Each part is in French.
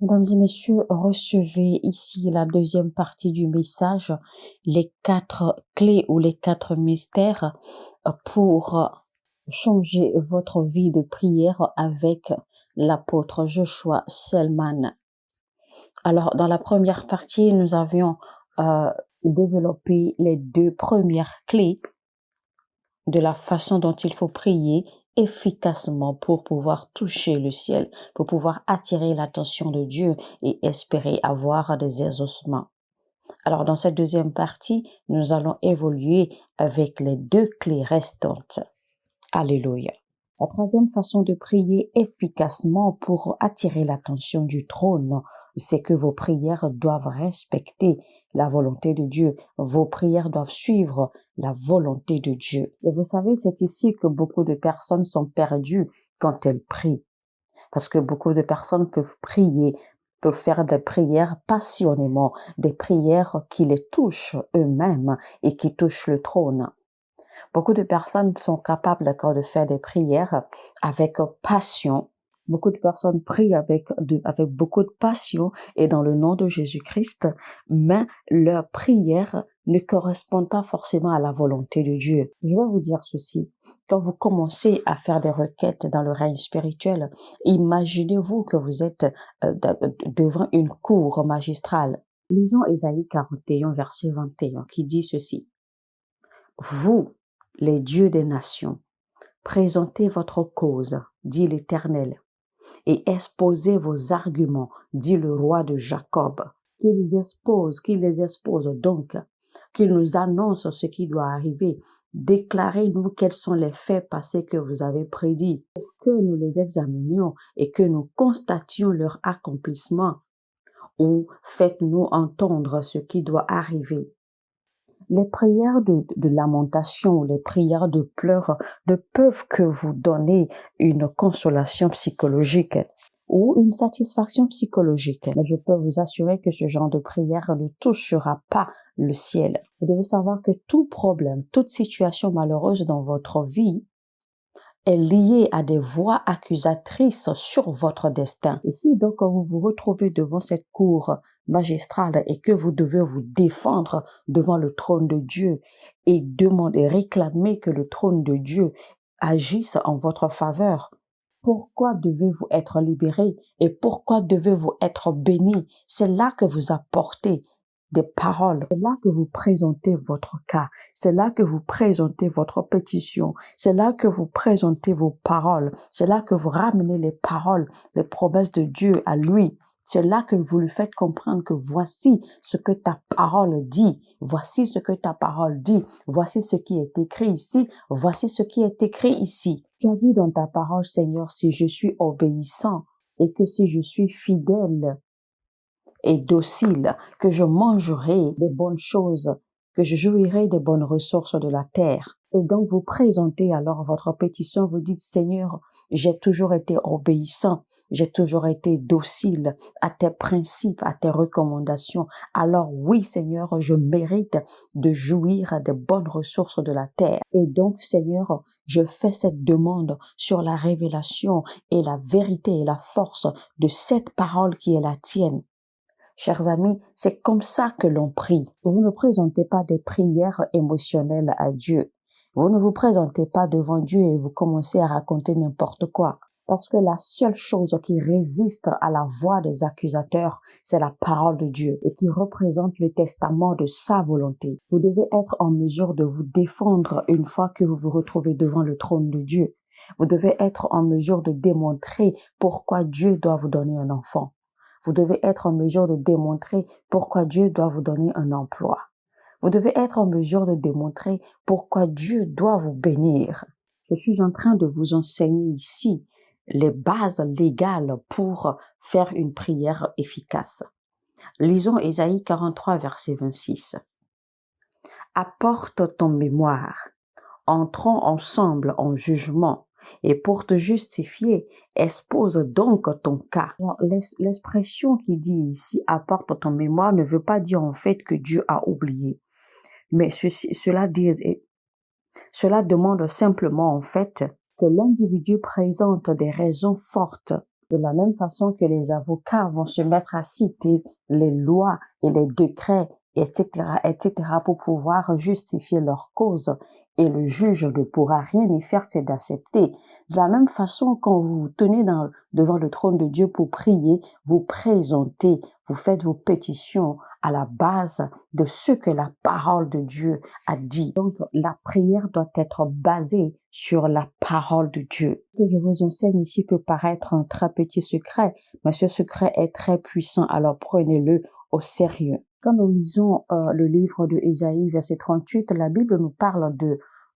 Mesdames et messieurs, recevez ici la deuxième partie du message, les 4 clés ou les 4 mystères pour changer votre vie de prière avec l'apôtre Joshua Selman. Alors, dans la première partie, nous avions développé les 2 premières clés de la façon dont il faut prier efficacement pour pouvoir toucher le ciel, pour pouvoir attirer l'attention de Dieu et espérer avoir des exaucements. Alors, dans cette deuxième partie, nous allons évoluer avec les 2 clés restantes. Alléluia. La troisième façon de prier efficacement pour attirer l'attention du trône, c'est que vos prières doivent respecter la volonté de Dieu. Vos prières doivent suivre la volonté de Dieu. Et vous savez, c'est ici que beaucoup de personnes sont perdues quand elles prient. Parce que beaucoup de personnes peuvent prier, peuvent faire des prières passionnément, des prières qui les touchent eux-mêmes et qui touchent le trône. Beaucoup de personnes sont capables, d'accord, de faire des prières avec passion. Beaucoup de personnes prient avec beaucoup de passion et dans le nom de Jésus-Christ, mais leurs prières ne correspondent pas forcément à la volonté de Dieu. Je vais vous dire ceci. Quand vous commencez à faire des requêtes dans le règne spirituel, imaginez-vous que vous êtes devant une cour magistrale. Lisons Ésaïe 41, verset 21, qui dit ceci. Vous, les dieux des nations, présentez votre cause, dit l'Éternel, et exposez vos arguments, dit le roi de Jacob. Qu'il les expose donc, qu'il nous annonce ce qui doit arriver. Déclarez-nous quels sont les faits passés que vous avez prédits, pour que nous les examinions et que nous constations leur accomplissement, ou faites-nous entendre ce qui doit arriver. Les prières de lamentation, les prières de pleurs ne peuvent que vous donner une consolation psychologique ou une satisfaction psychologique. Mais je peux vous assurer que ce genre de prière ne touchera pas le ciel. Vous devez savoir que tout problème, toute situation malheureuse dans votre vie est liée à des voix accusatrices sur votre destin. Et si donc vous vous retrouvez devant cette cour magistrale et que vous devez vous défendre devant le trône de Dieu et demander, réclamer que le trône de Dieu agisse en votre faveur, pourquoi devez-vous être libéré et pourquoi devez-vous être béni? C'est là que vous apportez des paroles. C'est là que vous présentez votre cas. C'est là que vous présentez votre pétition. C'est là que vous présentez vos paroles. C'est là que vous ramenez les paroles, les promesses de Dieu à lui. C'est là que vous lui faites comprendre que voici ce que ta parole dit. Voici ce que ta parole dit. Voici ce qui est écrit ici. Voici ce qui est écrit ici. Tu as dit dans ta parole, Seigneur, si je suis obéissant et que si je suis fidèle et docile, que je mangerai des bonnes choses, que je jouirai des bonnes ressources de la terre. Et donc vous présentez alors votre pétition, vous dites, Seigneur, j'ai toujours été obéissant, j'ai toujours été docile à tes principes, à tes recommandations. Alors oui, Seigneur, je mérite de jouir des bonnes ressources de la terre. Et donc, Seigneur, je fais cette demande sur la révélation et la vérité et la force de cette parole qui est la tienne. Chers amis, c'est comme ça que l'on prie. Vous ne présentez pas des prières émotionnelles à Dieu. Vous ne vous présentez pas devant Dieu et vous commencez à raconter n'importe quoi. Parce que la seule chose qui résiste à la voix des accusateurs, c'est la parole de Dieu et qui représente le testament de sa volonté. Vous devez être en mesure de vous défendre une fois que vous vous retrouvez devant le trône de Dieu. Vous devez être en mesure de démontrer pourquoi Dieu doit vous donner un enfant. Vous devez être en mesure de démontrer pourquoi Dieu doit vous donner un emploi. Vous devez être en mesure de démontrer pourquoi Dieu doit vous bénir. Je suis en train de vous enseigner ici les bases légales pour faire une prière efficace. Lisons Ésaïe 43, verset 26. Apporte ton mémoire. Entrons ensemble en jugement. Et pour te justifier, expose donc ton cas. Alors, l'expression qui dit ici, apporte ton mémoire, ne veut pas dire en fait que Dieu a oublié. Mais cela demande simplement en fait que l'individu présente des raisons fortes De la même façon que les avocats vont se mettre à citer les lois et les décrets, etc., etc., pour pouvoir justifier leur cause, et le juge ne pourra rien y faire que d'accepter. De la même façon, quand vous vous tenez devant le trône de Dieu pour prier, vous présentez, vous faites vos pétitions à la base de ce que la parole de Dieu a dit. Donc, la prière doit être basée sur la parole de Dieu. Ce que je vous enseigne ici peut paraître un très petit secret, mais ce secret est très puissant, alors prenez-le au sérieux. Quand nous lisons le livre de Ésaïe, verset 38, la Bible nous parle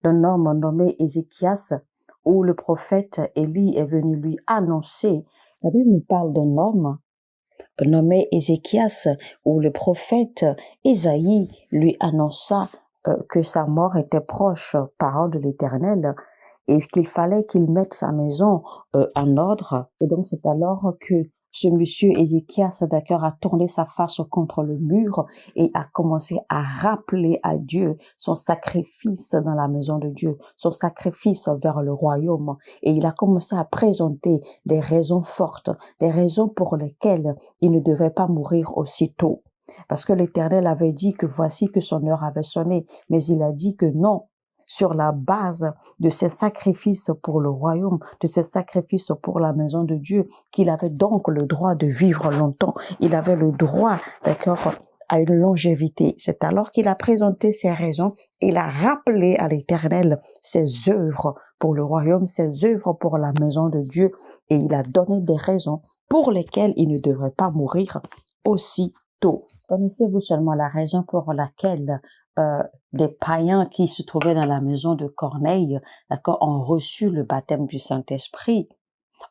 d'un homme nommé Ézéchias, où le prophète Élie est venu lui annoncer. La Bible nous parle d'un homme nommé Ézéchias, où le prophète Ésaïe lui annonça que sa mort était proche, parole de l'Éternel, et qu'il fallait qu'il mette sa maison en ordre. Et donc c'est alors que ce monsieur Ézéchias, d'accord, a tourné sa face contre le mur et a commencé à rappeler à Dieu son sacrifice dans la maison de Dieu, son sacrifice vers le royaume. Et il a commencé à présenter des raisons fortes, des raisons pour lesquelles il ne devait pas mourir aussitôt. Parce que l'Éternel avait dit que voici que son heure avait sonné, mais il a dit que non, sur la base de ses sacrifices pour le royaume, de ses sacrifices pour la maison de Dieu, qu'il avait donc le droit de vivre longtemps. Il avait le droit, d'accord, à une longévité. C'est alors qu'il a présenté ses raisons. Il a rappelé à l'Éternel ses œuvres pour le royaume, ses œuvres pour la maison de Dieu, et il a donné des raisons pour lesquelles il ne devrait pas mourir aussitôt. Connaissez-vous seulement la raison pour laquelle des païens qui se trouvaient dans la maison de Corneille, d'accord, ont reçu le baptême du Saint-Esprit?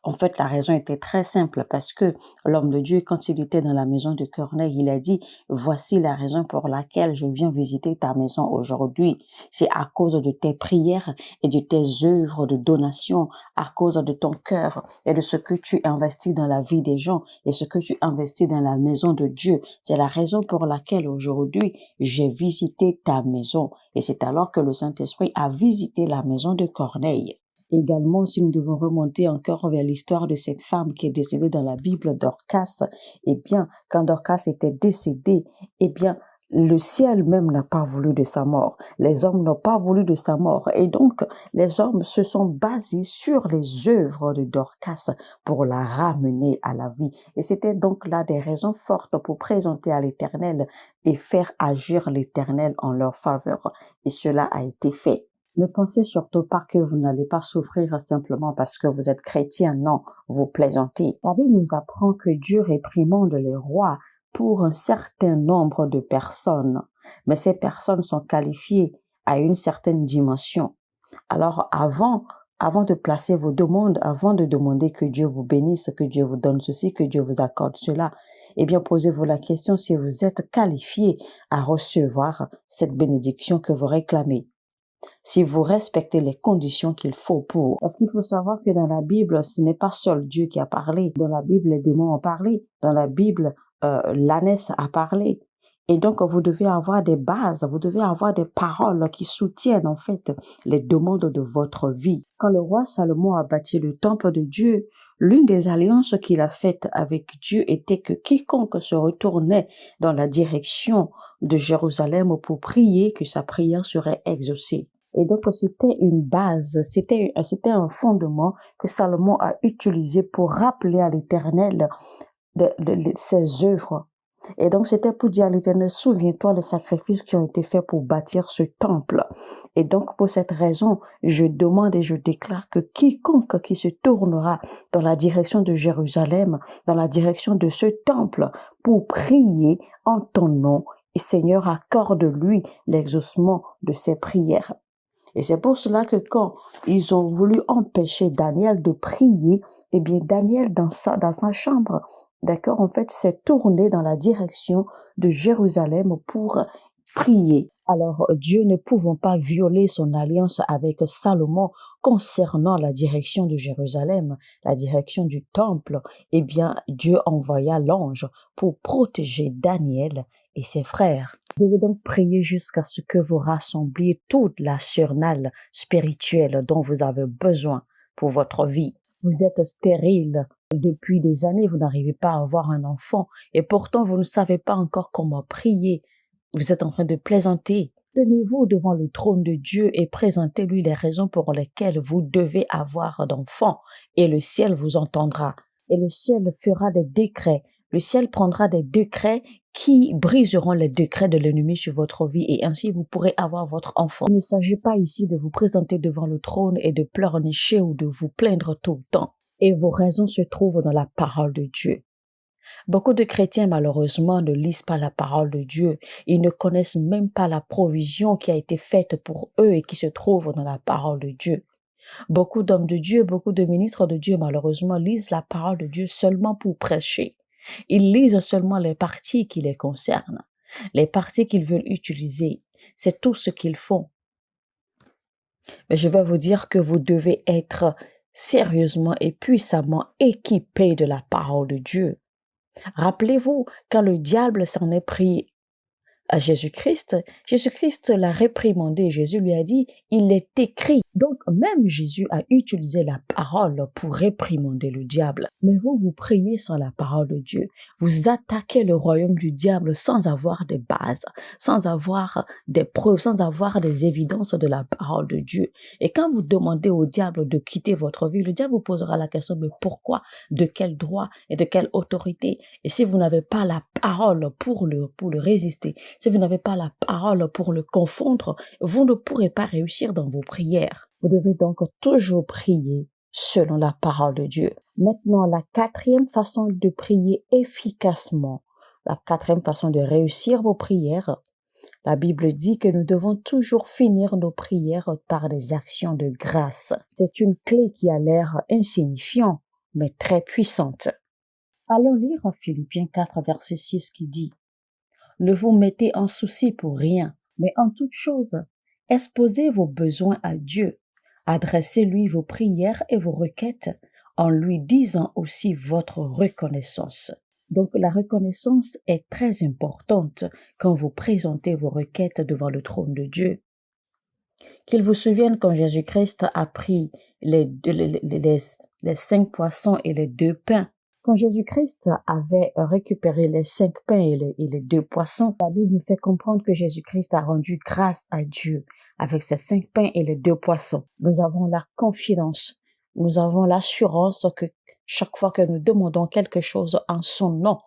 En fait, la raison était très simple parce que l'homme de Dieu, quand il était dans la maison de Corneille, il a dit, voici la raison pour laquelle je viens visiter ta maison aujourd'hui. C'est à cause de tes prières et de tes œuvres de donation, à cause de ton cœur et de ce que tu investis dans la vie des gens et ce que tu investis dans la maison de Dieu. C'est la raison pour laquelle aujourd'hui j'ai visité ta maison. Et c'est alors que le Saint-Esprit a visité la maison de Corneille. Également, si nous devons remonter encore vers l'histoire de cette femme qui est décédée dans la Bible, Dorcas, eh bien, quand Dorcas était décédée, eh bien, le ciel même n'a pas voulu de sa mort. Les hommes n'ont pas voulu de sa mort. Et donc, les hommes se sont basés sur les œuvres de Dorcas pour la ramener à la vie. Et c'était donc là des raisons fortes pour présenter à l'Éternel et faire agir l'Éternel en leur faveur. Et cela a été fait. Ne pensez surtout pas que vous n'allez pas souffrir simplement parce que vous êtes chrétien. Non, vous plaisantez. La Bible nous apprend que Dieu réprimande les rois pour un certain nombre de personnes. Mais ces personnes sont qualifiées à une certaine dimension. Alors avant de placer vos demandes, avant de demander que Dieu vous bénisse, que Dieu vous donne ceci, que Dieu vous accorde cela, eh bien posez-vous la question si vous êtes qualifié à recevoir cette bénédiction que vous réclamez. Si vous respectez les conditions qu'il faut pour. Parce qu'il faut savoir que dans la Bible, ce n'est pas seul Dieu qui a parlé. Dans la Bible, les démons ont parlé. Dans la Bible, l'ânesse a parlé. Et donc, vous devez avoir des bases, vous devez avoir des paroles qui soutiennent en fait les demandes de votre vie. Quand le roi Salomon a bâti le temple de Dieu, l'une des alliances qu'il a faites avec Dieu était que quiconque se retournait dans la direction de Jérusalem pour prier, que sa prière serait exaucée. Et donc, c'était une base, c'était un fondement que Salomon a utilisé pour rappeler à l'Éternel ses œuvres. Et donc, c'était pour dire à l'Éternel, souviens-toi des sacrifices qui ont été faits pour bâtir ce temple. Et donc, pour cette raison, je demande et je déclare que quiconque qui se tournera dans la direction de Jérusalem, dans la direction de ce temple, pour prier en ton nom, et Seigneur, accorde-lui l'exaucement de ses prières. Et c'est pour cela que quand ils ont voulu empêcher Daniel de prier, eh bien Daniel dans sa chambre, d'accord, en fait, s'est tourné dans la direction de Jérusalem pour prier. Alors Dieu ne pouvant pas violer son alliance avec Salomon concernant la direction de Jérusalem, la direction du temple, eh bien Dieu envoya l'ange pour protéger Daniel et ses frères. Vous devez donc prier jusqu'à ce que vous rassembliez toute la surnale spirituelle dont vous avez besoin pour votre vie. Vous êtes stérile Depuis des années, vous n'arrivez pas à avoir un enfant et pourtant vous ne savez pas encore comment prier. Vous êtes en train de plaisanter. Tenez-vous devant le trône de Dieu et présentez-lui les raisons pour lesquelles vous devez avoir d'enfants et le ciel vous entendra. Et le ciel fera des décrets. Le ciel prendra des décrets qui briseront les décrets de l'ennemi sur votre vie et ainsi vous pourrez avoir votre enfant. Il ne s'agit pas ici de vous présenter devant le trône et de pleurnicher ou de vous plaindre tout le temps. Et vos raisons se trouvent dans la parole de Dieu. Beaucoup de chrétiens, malheureusement, ne lisent pas la parole de Dieu. Ils ne connaissent même pas la provision qui a été faite pour eux et qui se trouve dans la parole de Dieu. Beaucoup d'hommes de Dieu, beaucoup de ministres de Dieu, malheureusement, lisent la parole de Dieu seulement pour prêcher. Ils lisent seulement les parties qui les concernent, les parties qu'ils veulent utiliser. C'est tout ce qu'ils font. Mais je vais vous dire que vous devez être sérieusement et puissamment équipés de la parole de Dieu. Rappelez-vous, quand le diable s'en est pris à Jésus-Christ, Jésus-Christ l'a réprimandé. Jésus lui a dit, il est écrit. Donc, même Jésus a utilisé la parole pour réprimander le diable. Mais vous, vous priez sans la parole de Dieu. Vous attaquez le royaume du diable sans avoir des bases, sans avoir des preuves, sans avoir des évidences de la parole de Dieu. Et quand vous demandez au diable de quitter votre vie, le diable vous posera la question, mais pourquoi? De quel droit et de quelle autorité? Et si vous n'avez pas la parole pour le résister, si vous n'avez pas la parole pour le confondre, vous ne pourrez pas réussir dans vos prières. Vous devez donc toujours prier selon la parole de Dieu. Maintenant, la quatrième façon de prier efficacement, la quatrième façon de réussir vos prières, la Bible dit que nous devons toujours finir nos prières par des actions de grâce. C'est une clé qui a l'air insignifiante, mais très puissante. Allons lire Philippiens 4, verset 6 qui dit « Ne vous mettez en souci pour rien, mais en toute chose, exposez vos besoins à Dieu. Adressez-lui vos prières et vos requêtes en lui disant aussi votre reconnaissance. » Donc la reconnaissance est très importante quand vous présentez vos requêtes devant le trône de Dieu. Qu'il vous souvienne quand Jésus-Christ a pris les 5 poissons et les 2 pains. Quand Jésus-Christ avait récupéré les 5 pains et les 2 poissons, la Bible nous fait comprendre que Jésus-Christ a rendu grâce à Dieu avec ces 5 pains et les 2 poissons. Nous avons la confiance, nous avons l'assurance que chaque fois que nous demandons quelque chose en son nom,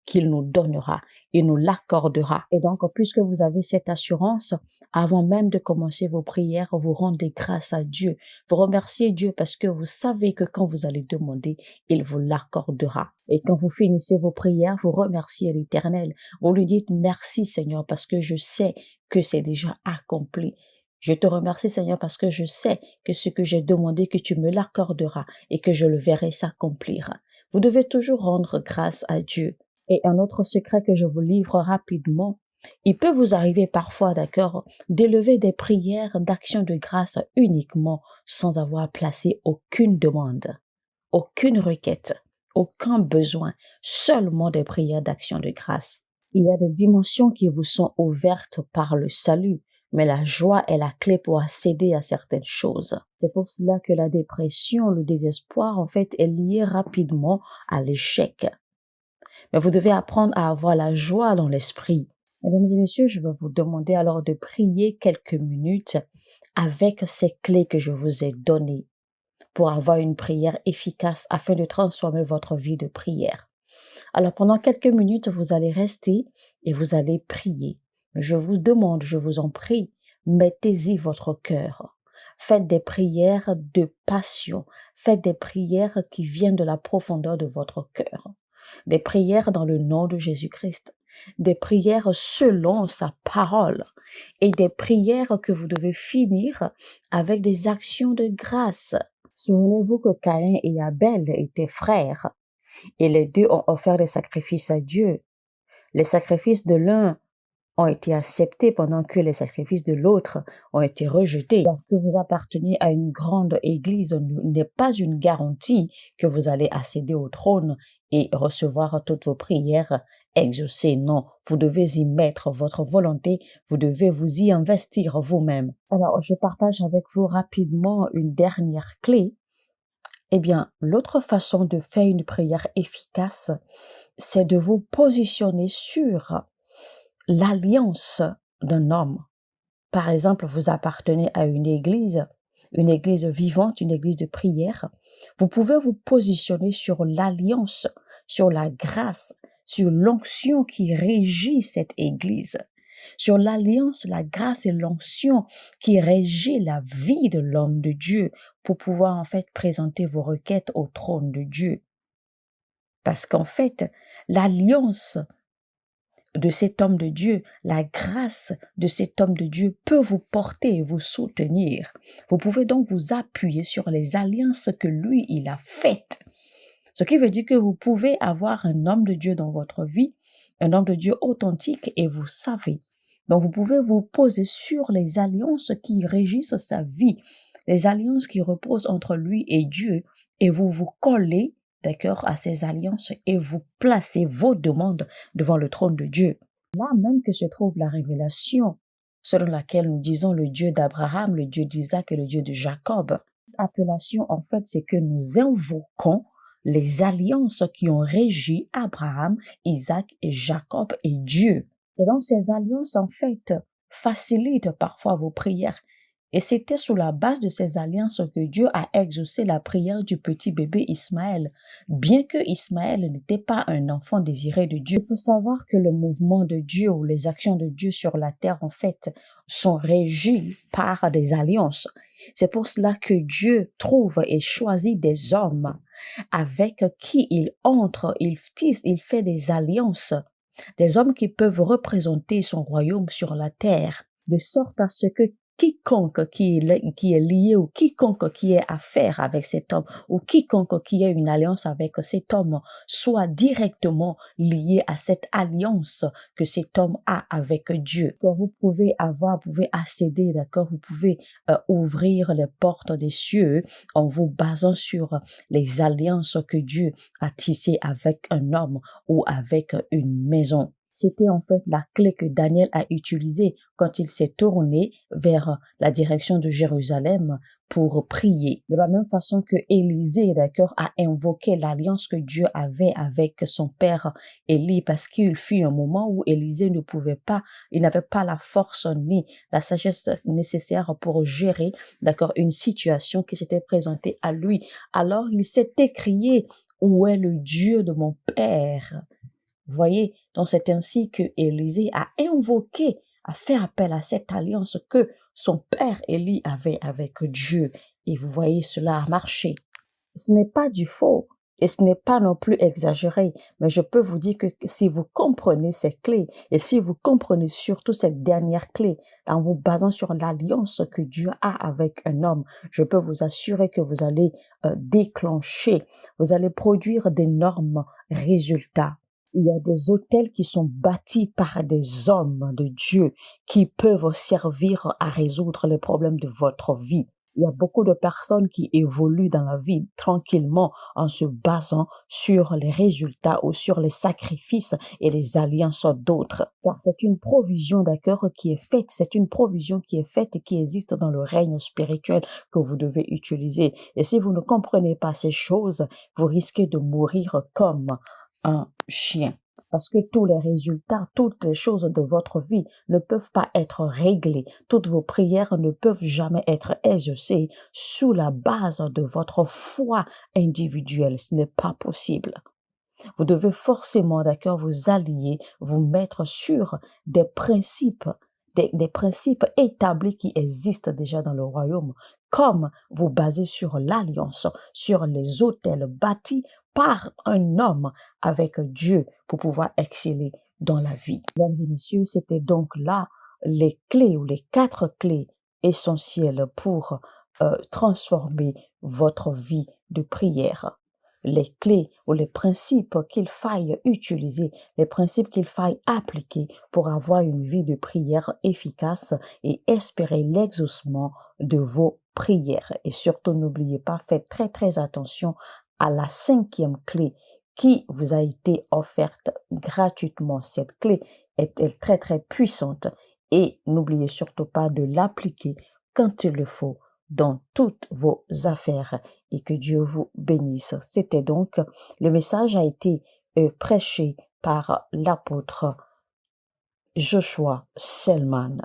qu'il nous donnera, il nous l'accordera. Et donc, puisque vous avez cette assurance, avant même de commencer vos prières, vous rendez grâce à Dieu. Vous remerciez Dieu parce que vous savez que quand vous allez demander, il vous l'accordera. Et quand vous finissez vos prières, vous remerciez l'Éternel. Vous lui dites merci Seigneur parce que je sais que c'est déjà accompli. Je te remercie Seigneur parce que je sais que ce que j'ai demandé, que tu me l'accorderas et que je le verrai s'accomplir. Vous devez toujours rendre grâce à Dieu. Et un autre secret que je vous livre rapidement, il peut vous arriver parfois, d'accord, d'élever des prières d'action de grâce uniquement sans avoir placé aucune demande, aucune requête, aucun besoin, seulement des prières d'action de grâce. Il y a des dimensions qui vous sont ouvertes par le salut, mais la joie est la clé pour accéder à certaines choses. C'est pour cela que la dépression, le désespoir, en fait, est lié rapidement à l'échec. Mais vous devez apprendre à avoir la joie dans l'esprit. Mesdames et messieurs, je vais vous demander alors de prier quelques minutes avec ces clés que je vous ai données pour avoir une prière efficace afin de transformer votre vie de prière. Alors pendant quelques minutes, vous allez rester et vous allez prier. Je vous demande, je vous en prie, mettez-y votre cœur. Faites des prières de passion. Faites des prières qui viennent de la profondeur de votre cœur. Des prières dans le nom de Jésus-Christ, des prières selon sa parole et des prières que vous devez finir avec des actions de grâce. Souvenez-vous que Caïn et Abel étaient frères et les deux ont offert des sacrifices à Dieu. Les sacrifices de l'un ont été acceptés pendant que les sacrifices de l'autre ont été rejetés. Lorsque vous appartenez à une grande église, n'est pas une garantie que vous allez accéder au trône et recevoir toutes vos prières exaucées. Non, vous devez y mettre votre volonté, vous devez vous y investir vous-même. Alors, je partage avec vous rapidement une dernière clé Eh bien, l'autre façon de faire une prière efficace, c'est de vous positionner sur l'alliance d'un homme. Par exemple, vous appartenez à une église vivante, une église de prière. Vous pouvez vous positionner sur l'alliance, sur la grâce, sur l'onction qui régit cette église, sur l'alliance, la grâce et l'onction qui régit la vie de l'homme de Dieu pour pouvoir en fait présenter vos requêtes au trône de Dieu. Parce qu'en fait, l'alliance de cet homme de Dieu, la grâce de cet homme de Dieu peut vous porter et vous soutenir. Vous pouvez donc vous appuyer sur les alliances que lui, il a faites. Ce qui veut dire que vous pouvez avoir un homme de Dieu dans votre vie, un homme de Dieu authentique et vous savez. Donc vous pouvez vous poser sur les alliances qui régissent sa vie, les alliances qui reposent entre lui et Dieu et vous vous collez, d'accord, à ces alliances et vous placez vos demandes devant le trône de Dieu. Là même que se trouve la révélation selon laquelle nous disons le Dieu d'Abraham, le Dieu d'Isaac et le Dieu de Jacob. Appellation, en fait, c'est que nous invoquons les alliances qui ont régi Abraham, Isaac et Jacob et Dieu. Et donc, ces alliances, en fait, facilitent parfois vos prières. Et c'était sous la base de ces alliances que Dieu a exaucé la prière du petit bébé Ismaël. Bien que Ismaël n'était pas un enfant désiré de Dieu, il faut savoir que le mouvement de Dieu ou les actions de Dieu sur la terre, en fait, sont régies par des alliances. C'est pour cela que Dieu trouve et choisit des hommes avec qui il entre, il tisse, il fait des alliances, des hommes qui peuvent représenter son royaume sur la terre, de sorte à ce que quiconque qui est lié ou quiconque qui ait affaire avec cet homme ou quiconque qui ait une alliance avec cet homme soit directement lié à cette alliance que cet homme a avec Dieu. Vous pouvez accéder, d'accord, vous pouvez ouvrir les portes des cieux en vous basant sur les alliances que Dieu a tissées avec un homme ou avec une maison. C'était en fait la clé que Daniel a utilisée quand il s'est tourné vers la direction de Jérusalem pour prier. De la même façon que Élisée, d'accord, a invoqué l'alliance que Dieu avait avec son père Élie, parce qu'il fut un moment où Élisée ne pouvait pas, il n'avait pas la force ni la sagesse nécessaire pour gérer, d'accord, une situation qui s'était présentée à lui. Alors il s'est écrié, où est le Dieu de mon père? Vous voyez, donc c'est ainsi que Élisée a invoqué, a fait appel à cette alliance que son père Élie avait avec Dieu. Et vous voyez, cela a marché. Ce n'est pas du faux et ce n'est pas non plus exagéré, mais je peux vous dire que si vous comprenez ces clés et si vous comprenez surtout cette dernière clé en vous basant sur l'alliance que Dieu a avec un homme, je peux vous assurer que vous allez déclencher, vous allez produire d'énormes résultats. Il y a des hôtels qui sont bâtis par des hommes de Dieu qui peuvent servir à résoudre les problèmes de votre vie. Il y a beaucoup de personnes qui évoluent dans la vie tranquillement en se basant sur les résultats ou sur les sacrifices et les alliances d'autres. Car c'est une provision, d'accord, qui est faite. C'est une provision qui est faite et qui existe dans le règne spirituel que vous devez utiliser. Et si vous ne comprenez pas ces choses, vous risquez de mourir comme un chien. Parce que tous les résultats, toutes les choses de votre vie ne peuvent pas être réglées. Toutes vos prières ne peuvent jamais être exaucées sous la base de votre foi individuelle. Ce n'est pas possible. Vous devez forcément, d'accord, vous allier, vous mettre sur des principes, des principes établis qui existent déjà dans le royaume, comme vous basez sur l'alliance, sur les autels bâtis par un homme avec Dieu pour pouvoir exceller dans la vie. Mesdames et messieurs, c'était donc là les clés ou les 4 clés essentielles pour transformer votre vie de prière. Les clés ou les principes qu'il faille utiliser, les principes qu'il faille appliquer pour avoir une vie de prière efficace et espérer l'exaucement de vos prières. Et surtout, n'oubliez pas, faites très très attention à la 5e clé qui vous a été offerte gratuitement. Cette clé est très très puissante et n'oubliez surtout pas de l'appliquer quand il le faut dans toutes vos affaires et que Dieu vous bénisse. C'était donc, le message a été prêché par l'apôtre Joshua Selman.